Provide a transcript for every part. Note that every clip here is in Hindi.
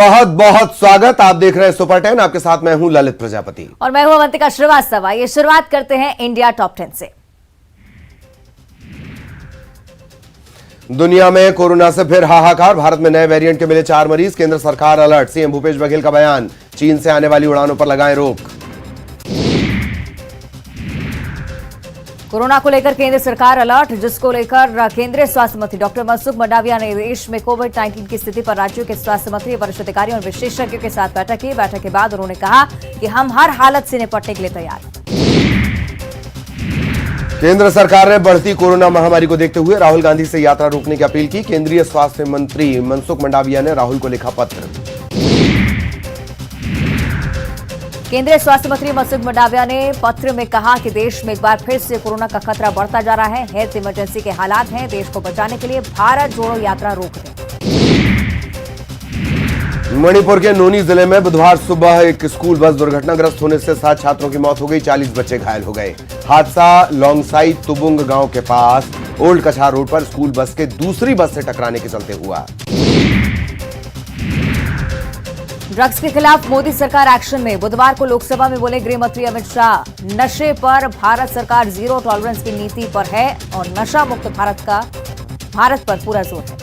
बहुत बहुत स्वागत। आप देख रहे हैं सुपर 10। आपके साथ मैं हूं ललित प्रजापति और मैं हूं अवंतिका श्रीवास्तव। ये शुरुआत करते हैं इंडिया टॉप 10 से। दुनिया में कोरोना से फिर हाहाकार। भारत में नए वेरिएंट के मिले 4 मरीज। केंद्र सरकार अलर्ट। सीएम भूपेश बघेल का बयान, चीन से आने वाली उड़ानों पर लगाएं रोक। कोरोना को लेकर केंद्र सरकार अलर्ट, जिसको लेकर केंद्रीय स्वास्थ्य मंत्री डॉक्टर मनसुख मंडाविया ने देश में कोविड-19 की स्थिति पर राज्यों के स्वास्थ्य मंत्री, वरिष्ठ अधिकारियों और विशेषज्ञों के साथ बैठक की। बैठक के बाद उन्होंने कहा कि हम हर हालत से निपटने के लिए तैयार हैं। केंद्र सरकार ने बढ़ती कोरोना महामारी को देखते हुए राहुल गांधी से यात्रा रोकने की अपील की। केंद्रीय स्वास्थ्य मंत्री मनसुख मंडाविया ने राहुल को लिखा पत्र। केंद्रीय स्वास्थ्य मंत्री मनसुख मंडाविया ने पत्र में कहा कि देश में एक बार फिर से कोरोना का खतरा बढ़ता जा रहा है। हेल्थ इमरजेंसी के हालात हैं। देश को बचाने के लिए भारत जोड़ो यात्रा रोक दें। मणिपुर के नोनी जिले में बुधवार सुबह एक स्कूल बस दुर्घटनाग्रस्त होने से 7 छात्रों की मौत हो गई। 40 बच्चे घायल हो गए। हादसा लोंगसाई तुबुंग गांव के पास ओल्ड कछार रोड पर स्कूल बस के दूसरी बस से टकराने के चलते हुआ। ड्रग्स के खिलाफ मोदी सरकार एक्शन में। बुधवार को लोकसभा में बोले गृह मंत्री अमित शाह, नशे पर भारत सरकार जीरो टॉलरेंस की नीति पर है और नशा मुक्त भारत पर पूरा जोर है।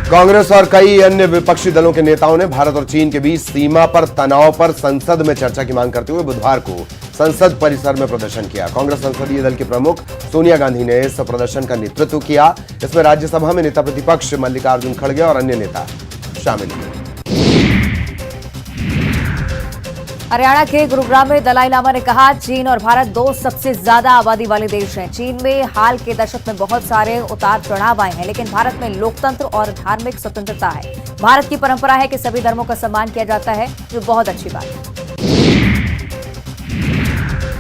कांग्रेस और कई अन्य विपक्षी दलों के नेताओं ने भारत और चीन के बीच सीमा पर तनाव पर संसद में चर्चा की मांग करते हुए बुधवार को संसद परिसर में प्रदर्शन किया। कांग्रेस संसदीय दल के प्रमुख सोनिया गांधी ने इस प्रदर्शन का नेतृत्व किया। इसमें राज्यसभा में नेता प्रतिपक्ष मल्लिकार्जुन खड़गे और अन्य नेता शामिल हुए। हरियाणा के गुरुग्राम में दलाई लामा ने कहा, चीन और भारत 2 सबसे ज्यादा आबादी वाले देश हैं। चीन में हाल के दशक में बहुत सारे उतार चढ़ाव आए हैं, लेकिन भारत में लोकतंत्र और धार्मिक स्वतंत्रता है। भारत की परंपरा है कि सभी धर्मों का सम्मान किया जाता है, जो बहुत अच्छी बात है।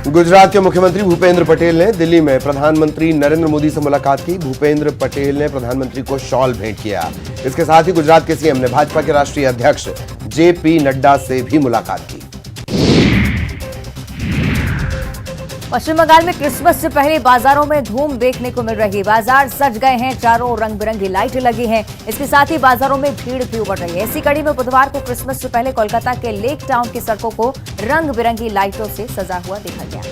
गुजरात के मुख्यमंत्री भूपेंद्र पटेल ने दिल्ली में प्रधानमंत्री नरेंद्र मोदी से मुलाकात की। भूपेंद्र पटेल ने प्रधानमंत्री को शॉल भेंट किया। इसके साथ ही गुजरात के सीएम ने भाजपा के राष्ट्रीय अध्यक्ष जेपी नड्डा से भी मुलाकात की। पश्चिम बंगाल में क्रिसमस से पहले बाजारों में धूम देखने को मिल रही है। बाजार सज गए हैं, चारों रंग बिरंगी लाइटें लगी हैं। इसके साथ ही बाजारों में भीड़ भी उमड़ रही है। इसी कड़ी में बुधवार को क्रिसमस से पहले कोलकाता के लेक टाउन की सड़कों को रंग बिरंगी लाइटों से सजा हुआ देखा गया।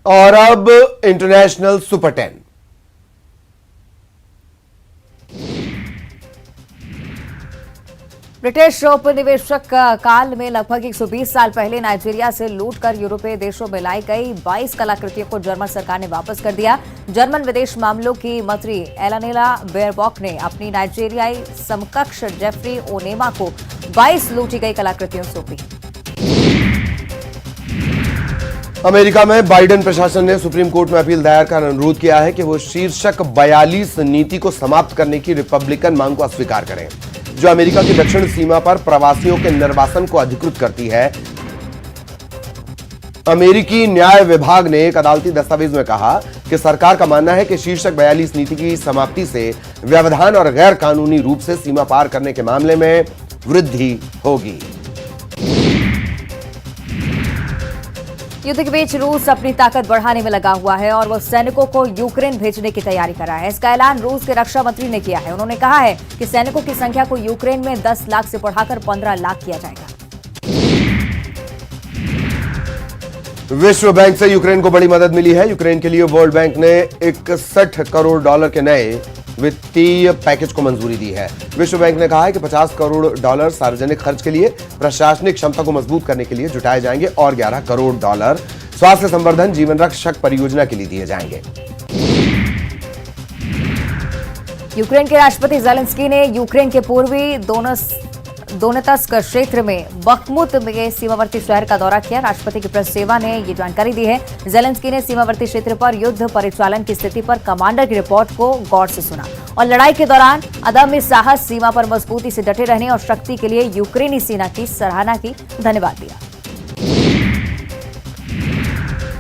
और अब इंटरनेशनल सुपर 10। ब्रिटिश औपनिवेशक काल में लगभग 120 साल पहले नाइजीरिया से लूटकर यूरोपीय देशों में लाई गई 22 कलाकृतियों को जर्मन सरकार ने वापस कर दिया। जर्मन विदेश मामलों की मंत्री एलानेला बेयरबॉक ने अपनी नाइजीरियाई समकक्ष जेफरी ओनेमा को 22 लूटी गई कलाकृतियों सौंपी। अमेरिका में बाइडेन प्रशासन ने सुप्रीम कोर्ट में अपील दायर कर अनुरोध किया है कि वो शीर्षक 42 नीति को समाप्त करने की रिपब्लिकन मांग को अस्वीकार करें, जो अमेरिका की दक्षिण सीमा पर प्रवासियों के निर्वासन को अधिकृत करती है। अमेरिकी न्याय विभाग ने एक अदालती दस्तावेज में कहा कि सरकार का मानना है कि शीर्षक 42 नीति की समाप्ति से व्यवधान और गैर कानूनी रूप से सीमा पार करने के मामले में वृद्धि होगी। युद्ध के बीच रूस अपनी ताकत बढ़ाने में लगा हुआ है और वो सैनिकों को यूक्रेन भेजने की तैयारी कर रहा है। इसका ऐलान रूस के रक्षा मंत्री ने किया है। उन्होंने कहा है कि सैनिकों की संख्या को यूक्रेन में 10 लाख से बढ़ाकर 15 लाख किया जाएगा। विश्व बैंक से यूक्रेन को बड़ी मदद मिली है। यूक्रेन के लिए वर्ल्ड बैंक ने 61 करोड़ डॉलर के नए वित्तीय पैकेज को मंजूरी दी है। विश्व बैंक ने कहा है कि 50 करोड़ डॉलर सार्वजनिक खर्च के लिए, प्रशासनिक क्षमता को मजबूत करने के लिए जुटाए जाएंगे और 11 करोड़ डॉलर स्वास्थ्य संवर्धन, जीवन रक्षक परियोजना के लिए दिए जाएंगे। यूक्रेन के राष्ट्रपति ज़ेलेंस्की ने यूक्रेन के पूर्वी दोनेत्स्क क्षेत्र में बखमुत में सीमावर्ती शहर का दौरा किया। राष्ट्रपति की प्रेस सेवा ने ये जानकारी दी है। ज़ेलेंस्की ने सीमावर्ती क्षेत्र पर युद्ध परिचालन की स्थिति पर कमांडर की रिपोर्ट को गौर से सुना और लड़ाई के दौरान अदम्य साहस, सीमा पर मजबूती से डटे रहने और शक्ति के लिए यूक्रेनी सेना की सराहना की, धन्यवाद दिया।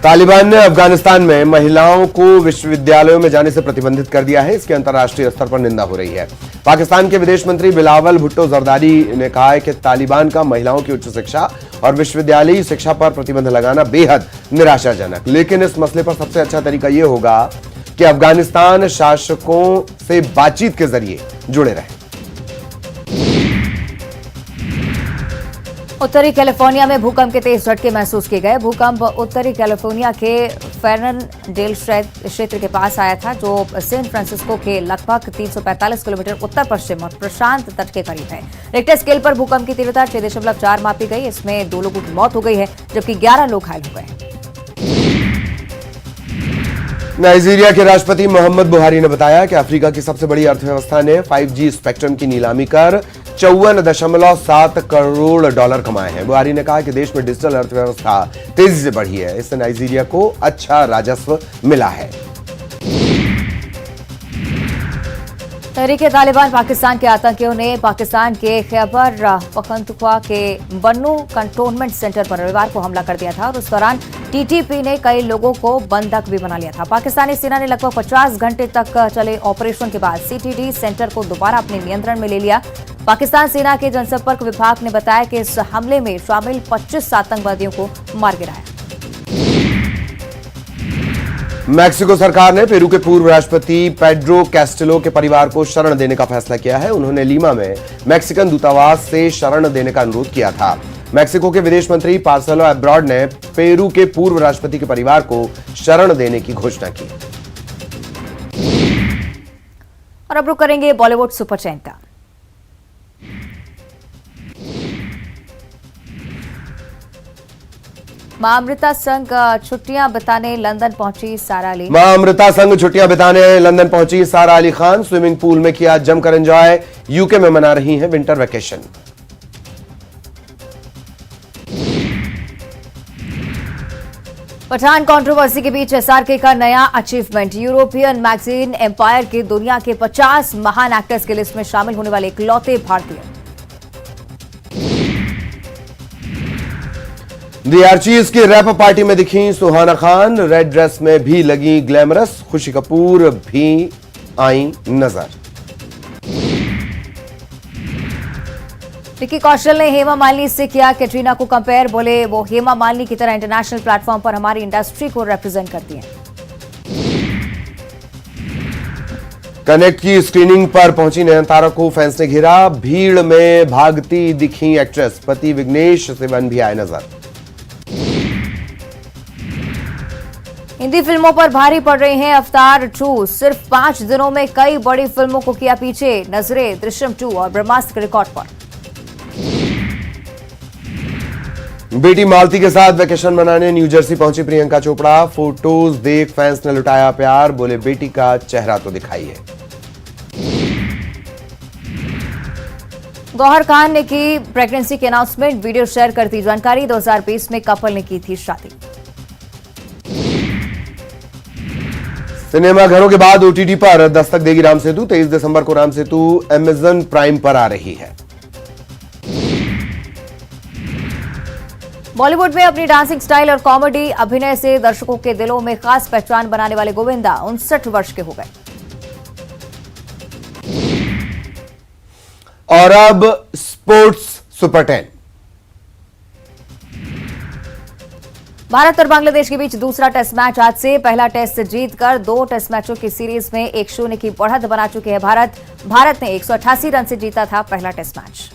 तालिबान ने अफगानिस्तान में महिलाओं को विश्वविद्यालयों में जाने से प्रतिबंधित कर दिया है। इसकी अंतर्राष्ट्रीय स्तर पर निंदा हो रही है। पाकिस्तान के विदेश मंत्री बिलावल भुट्टो जरदारी ने कहा है कि तालिबान का महिलाओं की उच्च शिक्षा और विश्वविद्यालयी शिक्षा पर प्रतिबंध लगाना बेहद निराशाजनक, लेकिन इस मसले पर सबसे अच्छा तरीका यह होगा कि अफगानिस्तान शासकों से बातचीत के जरिए जुड़े रहे। उत्तरी कैलिफोर्निया में भूकंप के तेज झटके महसूस किए गए। भूकंप उत्तरी कैलिफोर्निया के फेर्ननडेल क्षेत्र के पास आया था, जो सैन फ्रांसिस्को के लगभग 345 किलोमीटर उत्तर पश्चिम और प्रशांत तट के करीब है। रिक्टर स्केल पर भूकंप की तीव्रता 6.4 मापी गई। इसमें 2 लोगों की मौत हो गई है, जबकि 11 लोग घायल हो गए। नाइजीरिया के राष्ट्रपति मोहम्मद बुहारी ने बताया कि अफ्रीका की सबसे बड़ी अर्थव्यवस्था ने 5G स्पेक्ट्रम की नीलामी कर 54.7 करोड़ डॉलर कमाए हैं। बुहारी ने कहा कि देश में डिजिटल अर्थव्यवस्था तेजी से बढ़ी है, इससे नाइजीरिया को अच्छा राजस्व मिला है। तहरीके तालिबान पाकिस्तान के आतंकियों ने पाकिस्तान के खैबर पख्तूनख्वा के बन्नू कंटोनमेंट सेंटर पर रविवार को हमला कर दिया था और उस दौरान टीटीपी ने कई लोगों को बंधक भी बना लिया था। पाकिस्तानी सेना ने लगभग 50 घंटे तक चले ऑपरेशन के बाद सीटीडी सेंटर को दोबारा अपने नियंत्रण में ले लिया। पाकिस्तान सेना के जनसंपर्क विभाग ने बताया कि इस हमले में शामिल 25 आतंकवादियों को मार गिराया। मैक्सिको सरकार ने पेरू के पूर्व राष्ट्रपति पेड्रो कैस्टिलो के परिवार को शरण देने का फैसला किया है। उन्होंने लीमा में मैक्सिकन दूतावास से शरण देने का अनुरोध किया था। मैक्सिको के विदेश मंत्री पार्सेलो एब्रॉड ने पेरू के पूर्व राष्ट्रपति के परिवार को शरण देने की घोषणा की। और अब रुक करेंगे बॉलीवुड सुपर चैन का। मां अमृता संग छुट्टियां बिताने लंदन पहुंची सारा अली। मां अमृता संग छुट्टियां बिताने लंदन पहुंची सारा अली खान। स्विमिंग पूल में किया जमकर एंजॉय। यूके में मना रही हैं विंटर वेकेशन। पठान कंट्रोवर्सी के बीच एसआरके का नया अचीवमेंट। यूरोपियन मैगजीन एम्पायर की दुनिया के 50 महान एक्टर्स की लिस्ट में शामिल होने वाले इकलौते भारतीय। दी आर्चीज की रैप पार्टी में दिखी सुहाना खान। रेड ड्रेस में भी लगी ग्लैमरस। खुशी कपूर भी आई नजर। विक्की कौशल ने हेमा मालिनी से किया कैटरीना को कंपेयर। बोले वो हेमा मालिनी की तरह इंटरनेशनल प्लेटफॉर्म पर हमारी इंडस्ट्री को रिप्रेजेंट करती हैं। कनेक्ट की स्क्रीनिंग पर पहुंची नयनतारा को फैंस ने घेरा। भीड़ में भागती दिखी एक्ट्रेस। पति विघ्नेश सिवन भी आए नजर। हिंदी फिल्मों पर भारी पड़ रही हैं अवतार 2। सिर्फ 5 दिनों में कई बड़ी फिल्मों को किया पीछे। नजरें दृश्यम 2 और ब्रह्मास्त्र के रिकॉर्ड पर। बेटी मालती के साथ वेकेशन मनाने न्यू जर्सी पहुंची प्रियंका चोपड़ा। फोटोज देख फैंस ने लुटाया प्यार। बोले बेटी का चेहरा तो दिखाइए। गौहर खान ने की प्रेगनेंसी की अनाउंसमेंट। वीडियो शेयर करती जानकारी। 2020 में कपल ने की थी शादी। सिनेमा घरों के बाद ओटीटी पर दस्तक देगी राम सेतु। 23 दिसंबर को राम सेतु अमेजन प्राइम पर आ रही है। बॉलीवुड में अपनी डांसिंग स्टाइल और कॉमेडी अभिनय से दर्शकों के दिलों में खास पहचान बनाने वाले गोविंदा 59 वर्ष के हो गए। और अब स्पोर्ट्स सुपर 10। भारत और बांग्लादेश के बीच दूसरा टेस्ट मैच आज से। पहला टेस्ट जीतकर 2 टेस्ट मैचों की सीरीज में 1-0 की बढ़त बना चुके हैं भारत ने 188 रन से जीता था पहला टेस्ट मैच।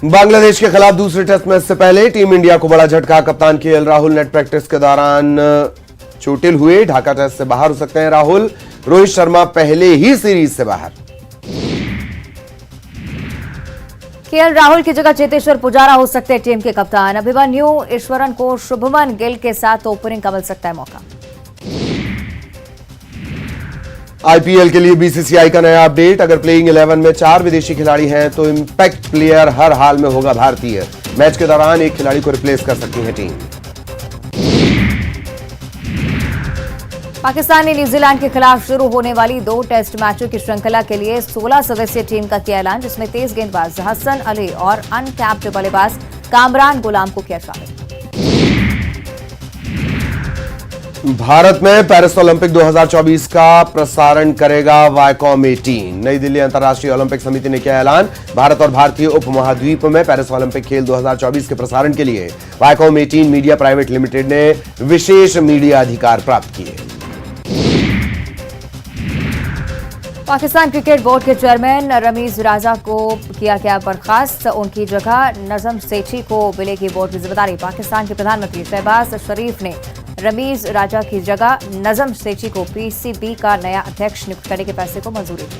बांग्लादेश के खिलाफ दूसरे टेस्ट मैच से पहले टीम इंडिया को बड़ा झटका। कप्तान केएल राहुल नेट प्रैक्टिस के दौरान चोटिल हुए। ढाका टेस्ट से बाहर हो सकते हैं राहुल। रोहित शर्मा पहले ही सीरीज से बाहर। केएल राहुल की जगह चेतेश्वर पुजारा हो सकते हैं टीम के कप्तान। अभिमन्यु ईश्वरन को शुभमन गिल के साथ ओपनिंग का मिल सकता है मौका। आईपीएल के लिए बीसीसीआई का नया अपडेट। अगर प्लेइंग 11 में 4 विदेशी खिलाड़ी हैं तो इंपैक्ट प्लेयर हर हाल में होगा भारतीय। मैच के दौरान एक खिलाड़ी को रिप्लेस कर सकती है टीम। पाकिस्तान ने न्यूजीलैंड के खिलाफ शुरू होने वाली 2 टेस्ट मैचों की श्रृंखला के लिए 16 सदस्यीय टीम का किया ऐलान, जिसमें तेज गेंदबाज हसन अली और अनकैप्ड बल्लेबाज कामरान गुलाम को किया शामिल। भारत में पेरिस ओलंपिक 2024 का प्रसारण करेगा वायकॉम 18। नई दिल्ली अंतर्राष्ट्रीय ओलंपिक समिति ने किया ऐलान। भारत और भारतीय उपमहाद्वीप में पेरिस ओलंपिक खेल 2024 के प्रसारण के लिए वायकॉम 18 मीडिया प्राइवेट लिमिटेड ने विशेष मीडिया अधिकार प्राप्त किए। पाकिस्तान क्रिकेट बोर्ड के चेयरमैन रमीज राजा को किया गया बर्खास्त। उनकी जगह नजम सेठी को मिलेगी बोर्ड की जिम्मेदारी। पाकिस्तान के प्रधानमंत्री शहबाज शरीफ ने रमीज राजा की जगह नजम सेठी को पीसीबी का नया अध्यक्ष नियुक्त करने के फैसले को मंजूरी दी।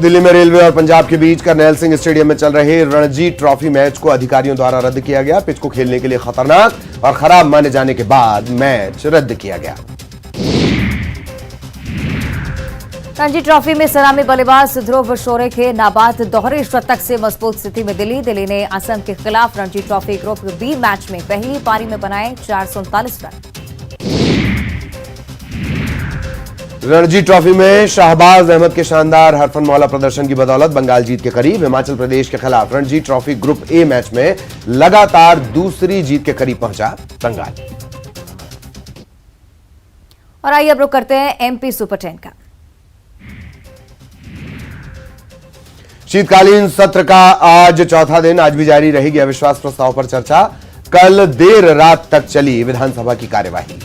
दिल्ली में रेलवे और पंजाब के बीच करनैल सिंह स्टेडियम में चल रहे रणजी ट्रॉफी मैच को अधिकारियों द्वारा रद्द किया गया। पिच को खेलने के लिए खतरनाक और खराब माने जाने के बाद मैच रद्द किया गया। रणजी ट्रॉफी में सलामी बल्लेबाज ध्रुव शोरे के नाबाद दोहरे शतक से मजबूत स्थिति में दिल्ली ने असम के खिलाफ Ranji trophy group B match में पहली पारी में बनाए 439 रन। रणजी ट्रॉफी में शाहबाज अहमद के शानदार हरफनमौला प्रदर्शन की बदौलत बंगाल जीत के करीब। हिमाचल प्रदेश के खिलाफ Ranji trophy group A match में लगातार दूसरी जीत के करीब पहुंचा बंगाल। और आइए अब रुक करते हैं एमपी सुपर 10 का। शीतकालीन सत्र का आज चौथा दिन। आज भी जारी रहेगी अविश्वास प्रस्ताव पर चर्चा। कल देर रात तक चली विधानसभा की कार्यवाही।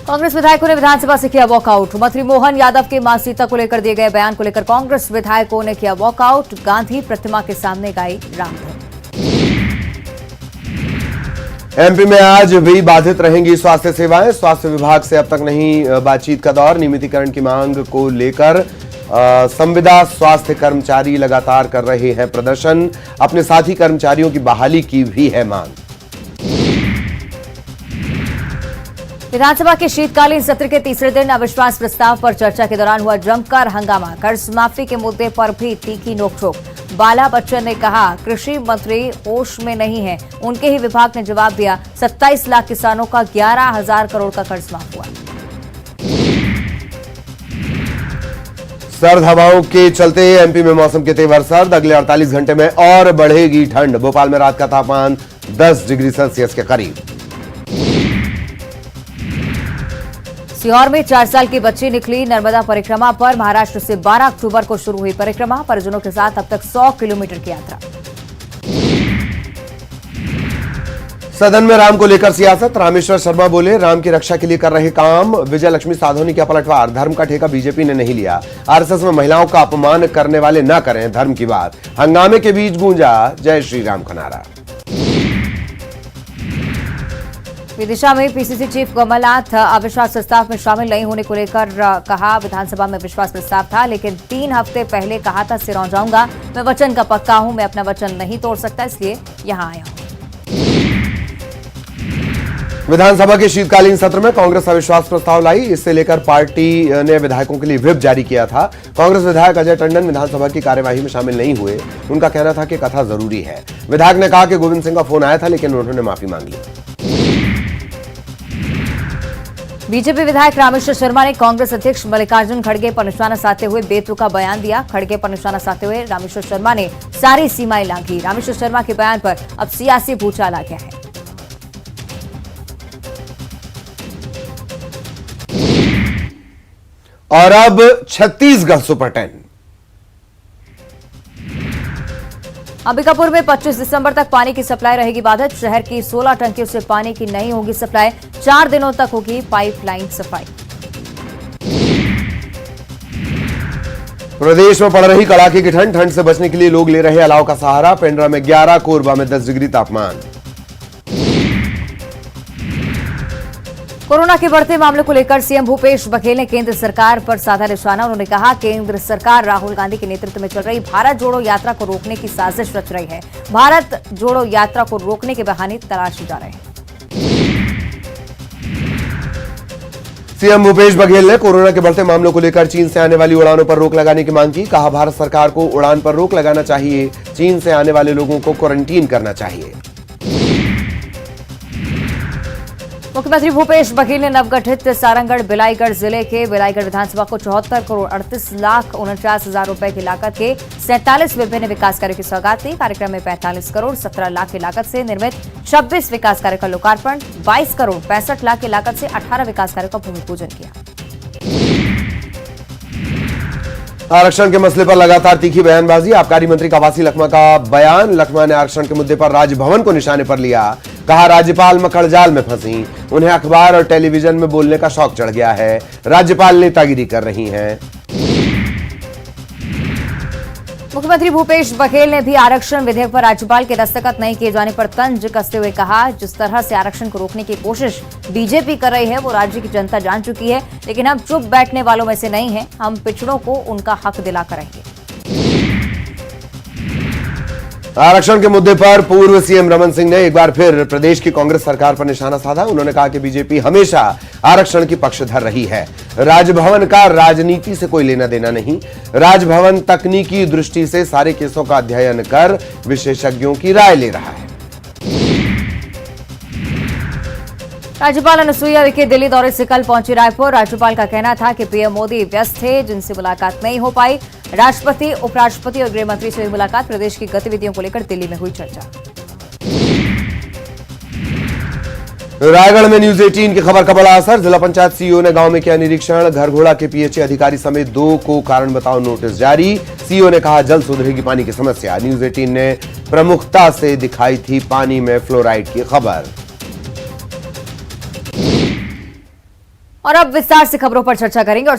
कांग्रेस विधायकों ने विधानसभा से किया वॉकआउट। मंत्री मोहन यादव के मां सीता को लेकर दिए गए बयान को लेकर कांग्रेस विधायकों ने किया वॉकआउट। गांधी प्रतिमा के सामने गाई रामधुन। एमपी में आज भी बाधित रहेंगी स्वास्थ्य सेवाएं। स्वास्थ्य विभाग से अब तक नहीं बातचीत का दौर। नियमितीकरण की मांग को लेकर संविदा स्वास्थ्य कर्मचारी लगातार कर रहे हैं प्रदर्शन। अपने साथी कर्मचारियों की बहाली की भी है मांग। विधानसभा के शीतकालीन सत्र के तीसरे दिन अविश्वास प्रस्ताव पर चर्चा के दौरान हुआ जमकर हंगामा। कर्ज माफी के मुद्दे पर भी तीखी नोकझोंक। बाला बच्चन ने कहा कृषि मंत्री होश में नहीं है। उनके ही विभाग ने जवाब दिया 27 लाख किसानों का 11,000 करोड़ का कर्ज माफ हुआ। सर्द हवाओं के चलते एमपी में मौसम के तेवर सर्द। अगले 48 घंटे में और बढ़ेगी ठंड। भोपाल में रात का तापमान 10 डिग्री सेल्सियस के करीब। सीहोर में 4 साल की बच्ची निकली नर्मदा परिक्रमा पर। महाराष्ट्र से 12 अक्टूबर को शुरू हुई परिक्रमा। परिजनों के साथ अब तक 100 किलोमीटर की यात्रा। सदन में राम को लेकर सियासत। रामेश्वर शर्मा बोले राम की रक्षा के लिए कर रहे काम। विजय लक्ष्मी साधो ने किया पलटवार। धर्म का ठेका बीजेपी ने नहीं लिया। आरएसएस में महिलाओं का अपमान करने वाले न करें धर्म की बात। हंगामे के बीच गूंजा जय श्री राम का नारा। विदिशा में पीसीसी चीफ कमलनाथ अविश्वास प्रस्ताव में शामिल नहीं होने को लेकर कहा विधानसभा में विश्वास प्रस्ताव था लेकिन 3 हफ्ते पहले कहा था सिरौं जाऊंगा। मैं वचन का पक्का हूं। मैं अपना वचन नहीं तोड़ सकता इसलिए यहां आया हूं। विधानसभा के शीतकालीन सत्र में कांग्रेस अविश्वास प्रस्ताव लाई। इससे लेकर पार्टी ने विधायकों के लिए व्हिप जारी किया था। कांग्रेस विधायक अजय टंडन विधानसभा की कार्यवाही में शामिल नहीं हुए। उनका कहना था कि कथा जरूरी है। विधायक ने कहा कि गोविंद सिंह का फोन आया था लेकिन उन्होंने माफी मांग ली। बीजेपी विधायक रामेश्वर शर्मा ने कांग्रेस अध्यक्ष मल्लिकार्जुन खड़गे पर निशाना साधते हुए बेतुका बयान दिया। खड़गे पर निशाना साधते हुए रामेश्वर शर्मा ने सारी सीमाएं लांघी। रामेश्वर शर्मा के बयान पर अब सियासी भूचाल आ गया है। और अब छत्तीसगढ़ सुपर 10। अंबिकापुर में 25 दिसंबर तक पानी की सप्लाई रहेगी बाधित। शहर की 16 टंकियों से पानी की नहीं होगी सप्लाई। 4 दिनों तक होगी पाइपलाइन सफाई। प्रदेश में पड़ रही कड़ाके की ठंड। ठंड से बचने के लिए लोग ले रहे अलाव का सहारा। पेंड्रा में 11, कोरबा में 10 डिग्री तापमान। कोरोना के बढ़ते मामलों को लेकर सीएम भूपेश बघेल ने केंद्र सरकार पर साधा निशाना। उन्होंने कहा केंद्र सरकार राहुल गांधी के नेतृत्व में चल रही भारत जोड़ो यात्रा को रोकने की साजिश रच रही है। भारत जोड़ो यात्रा को रोकने के बहाने तलाशे जा रहे हैं। सीएम भूपेश बघेल ने कोरोना के बढ़ते मामलों को लेकर चीन से आने वाली उड़ानों पर रोक लगाने की मांग की। कहा भारत सरकार को उड़ान पर रोक लगाना चाहिए। चीन से आने वाले लोगों को क्वारंटीन करना चाहिए। मुख्यमंत्री भूपेश बघेल ने नवगठित सारंगढ़ बिलाईगढ़ जिले के बिलाईगढ़ विधानसभा को 74 करोड़ 38,49,000 रुपए की लागत के 47 विभिन्न विकास कार्यों की सौगात दी। कार्यक्रम में 45 करोड़ 17 लाख की लागत से निर्मित 26 विकास कार्यों का लोकार्पण, 22 करोड़ 65 लाख की लागत से 18 विकास कार्यों का भूमि पूजन किया। आरक्षण के मसले पर लगातार तीखी बयानबाजी। आबकारी मंत्री कवासी लखमा का बयान। लखमा ने आरक्षण के मुद्दे पर राजभवन को निशाने पर लिया। कहा, राज्यपाल मकड़जाल में फंसी, उन्हें अखबार और टेलीविजन में बोलने का शौक चढ़ गया है। राज्यपाल नेतागिरी कर रही हैं। मुख्यमंत्री भूपेश बघेल ने भी आरक्षण विधेयक पर राज्यपाल के दस्तखत नहीं किए जाने पर तंज कसते हुए कहा, जिस तरह से आरक्षण को रोकने की कोशिश बीजेपी कर रही है वो राज्य की जनता जान चुकी है, लेकिन हम चुप बैठने वालों में से नहीं हैं। हम पिछड़ों को उनका हक दिलाकर रहेंगे। आरक्षण के मुद्दे पर पूर्व सीएम रमन सिंह ने एक बार फिर प्रदेश की कांग्रेस सरकार पर निशाना साधा। उन्होंने कहा कि बीजेपी हमेशा आरक्षण की पक्षधर रही है। राजभवन का राजनीति से कोई लेना देना नहीं। राजभवन तकनीकी दृष्टि से सारे केसों का अध्ययन कर विशेषज्ञों की राय ले रहा है। राज्यपाल अनुसुईया विखे दिल्ली दौरे से कल पहुंची रायपुर। राज्यपाल का कहना था कि पीएम मोदी व्यस्त थे, जिनसे मुलाकात नहीं हो पाई। राष्ट्रपति, उपराष्ट्रपति और गृह मंत्री से हुई मुलाकात। प्रदेश की गतिविधियों को लेकर दिल्ली में हुई चर्चा। रायगढ़ में न्यूज 18 की खबर का बड़ा असर। जिला पंचायत सीईओ ने गांव में किया निरीक्षण। घरघोड़ा के पीएचए अधिकारी समेत 2 को कारण बताओ नोटिस जारी। सीईओ ने कहा, जल्द सुधरेगी पानी की समस्या। न्यूज 18 ने प्रमुखता से दिखाई थी पानी में फ्लोराइड की खबर। और अब विस्तार से खबरों पर चर्चा करेंगे और